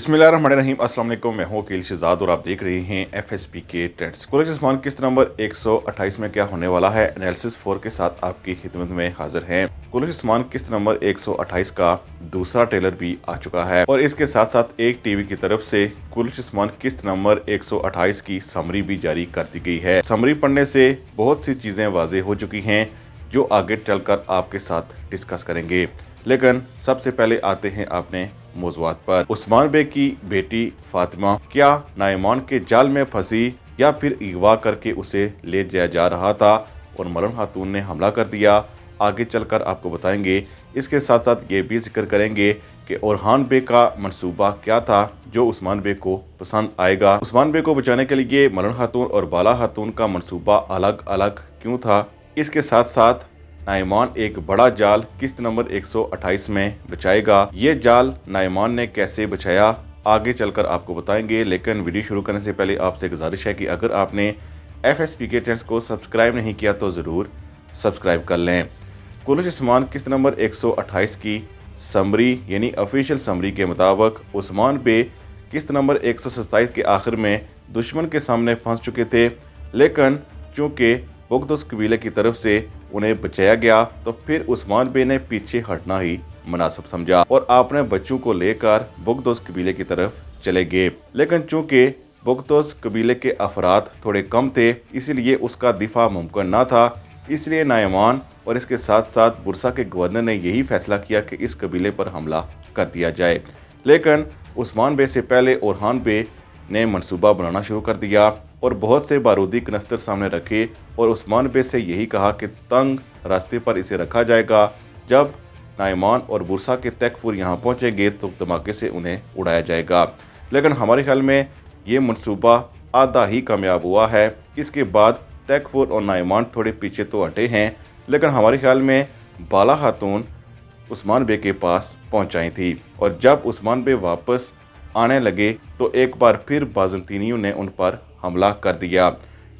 बिस्मिल्लाहिर्रहमानिर्रहीम। अस्सलाम वालेकुम। मैं हूं वकील शहजाद और आप देख रहे हैं FSP के ट्रेंड्स। कॉलेज उस्मान किस्त नंबर 128 में क्या होने वाला है, एनालिसिस 4 के साथ आपकी खिदमत में हाजिर हैं। कॉलेज उस्मान किस्त नंबर 128 का दूसरा ट्रेलर भी आ चुका है और इसके साथ साथ एक टीवी की तरफ से कॉलेज उस्मान किस्त नंबर 128 की समरी भी जारी कर दी गई है। समरी पढ़ने से बहुत सी चीजें वाज़ेह हो चुकी हैं जो आगे चलकर आपके साथ डिस्कस करेंगे, लेकिन सबसे पहले आते हैं अपने मौज़ूआत पर। उस्मान बे की बेटी फातिमा क्या नाइमान के जाल में फंसी या फिर अगवा करके उसे ले जाया जा रहा था और मलन खातून ने हमला कर दिया, आगे चलकर आपको बताएंगे। इसके साथ साथ ये भी जिक्र करेंगे कि ओरहान बे का मंसूबा क्या था जो उस्मान बे को पसंद आएगा। उस्मान बे को बचाने के लिए मलन खातून और बाला खातून का मंसूबा अलग अलग क्यों था। इसके साथ साथ नाइमान एक बड़ा जाल किस्त नंबर 128 में बचाएगा। ये जाल नाइमान ने कैसे बचाया, आगे चलकर आपको बताएंगे। लेकिन वीडियो शुरू करने से पहले आपसे गुजारिश है कि अगर आपने FSP के चैनल को सब्सक्राइब नहीं किया तो ज़रूर सब्सक्राइब कर लें। कॉलेज उस्मान किस्त नंबर 128 की समरी यानी ऑफिशियल समरी के मुताबिक उस्मान बे किस्त नंबर 127 के आखिर में दुश्मन के सामने फंस चुके थे, लेकिन चूँकि बुगदोस कबीले की तरफ से उन्हें बचाया गया तो फिर उस्मान बे ने पीछे हटना ही मुनासिब समझा और अपने बच्चों को लेकर बुगदोस कबीले की तरफ चले गए। लेकिन चूंकि बुगदोस कबीले के अफराद थोड़े कम थे, इसलिए उसका दिफा मुमकिन न था। इसलिए नाइमान और इसके साथ साथ बुरसा के गवर्नर ने यही फैसला किया कि इस कबीले पर हमला कर दिया जाए। लेकिन उस्मान बे से पहले ओरहान बे ने मंसूबा बनाना शुरू कर दिया और बहुत से बारूदी कनस्तर सामने रखे और उस्मान बे से यही कहा कि तंग रास्ते पर इसे रखा जाएगा। जब नाइमान और बुरसा के तैकफुर यहाँ पहुँचेंगे तो धमाके से उन्हें उड़ाया जाएगा। लेकिन हमारे ख्याल में ये मंसूबा आधा ही कामयाब हुआ है। इसके बाद तैकफुर और नाइमान थोड़े पीछे तो हटे हैं, लेकिन हमारे ख्याल में बाला खातून उस्मान बे के पास पहुँचाई थी और जब उस्मान बे वापस आने लगे तो एक बार फिर बाज़ंतीनियों ने उन पर हमला कर दिया।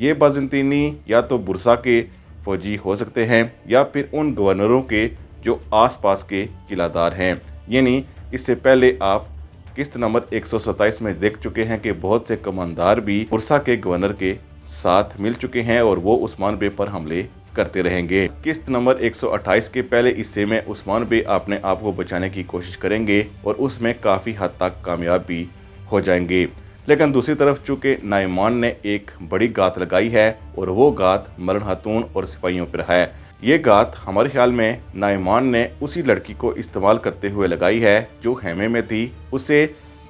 ये बाज़ंतीनी या तो बुरसा के फौजी हो सकते हैं या फिर उन गवर्नरों के जो आसपास के किलादार हैं। यानी इससे पहले आप किस्त नंबर 127 में देख चुके हैं कि बहुत से कमांडर भी बुरसा के गवर्नर के साथ मिल चुके हैं और वो उस्मान बे पर हमले करते रहेंगे। किस्त नंबर 128 के पहले हिस्से में उस्मान बे अपने आप को बचाने की कोशिश करेंगे और उसमें काफ़ी हद तक कामयाब भी हो जाएंगे। लेकिन दूसरी तरफ चूँकि नाइमान ने एक बड़ी गात लगाई है और वो गात मलन खातून और सिपाहियों पर है। ये गात हमारे ख्याल में नाइमान ने उसी लड़की को इस्तेमाल करते हुए लगाई है जो खेमे में थी। उसे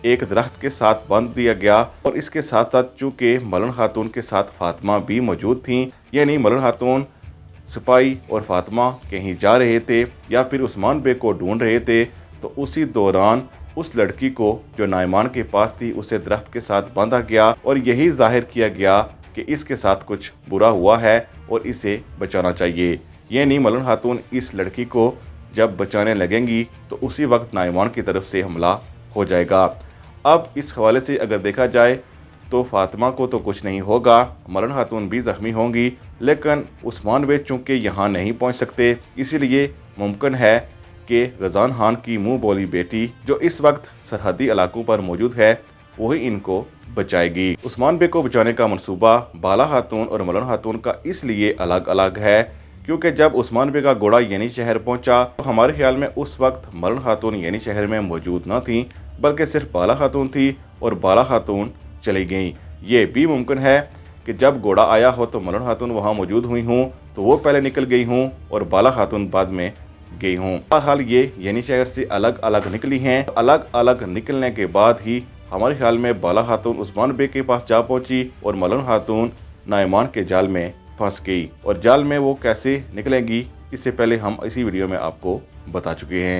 एक दरख्त के साथ बांध दिया गया और इसके साथ साथ चूँकि मलन खातून के साथ फातिमा भी मौजूद थी, यानी मलन खातून सिपाही और फातिमा कहीं जा रहे थे या फिर उस्मान बे को ढूंढ रहे थे, तो उसी दौरान उस लड़की को जो नाइमान के पास थी उसे दरख्त के साथ बांधा गया और यही जाहिर किया गया कि इसके साथ कुछ बुरा हुआ है और इसे बचाना चाहिए। ये नहीं, मलन खातून इस लड़की को जब बचाने लगेंगी तो उसी वक्त नाइमान की तरफ से हमला हो जाएगा। अब इस हवाले से अगर देखा जाए तो फातिमा को तो कुछ नहीं होगा, मलन खातून भी ज़ख्मी होंगी, लेकिन उस्मान बे चूँकि यहाँ नहीं पहुँच सकते, इसीलिए मुमकिन है कि गजान खान की मुँह बोली बेटी जो इस वक्त सरहदी इलाकों पर मौजूद है वही इनको बचाएगी। उस्मान बे को बचाने का मंसूबा बाला खातून और मलन खातून का इसलिए अलग अलग है क्योंकि जब उस्मान बे का घोड़ा येनी शहर पहुंचा तो हमारे ख्याल में उस वक्त मलन खातून येनी शहर में मौजूद न थी, बल्कि सिर्फ बाला खातून थी और बाला खातून चली गई। ये भी मुमकिन है कि जब घोड़ा आया हो तो मलन खातून वहाँ मौजूद हुई हूँ तो वो पहले निकल गई हूँ और बाला खातून बाद में गई हूँ। बहरहाल ये यानी शहर से अलग अलग निकली हैं। अलग अलग निकलने के बाद ही हमारे ख्याल में बाला खातून उस्मान बे के पास जा पहुँची और मलन खातून नाइमान के जाल में फंस गई और जाल में वो कैसे निकलेंगी इससे पहले हम इसी वीडियो में आपको बता चुके हैं।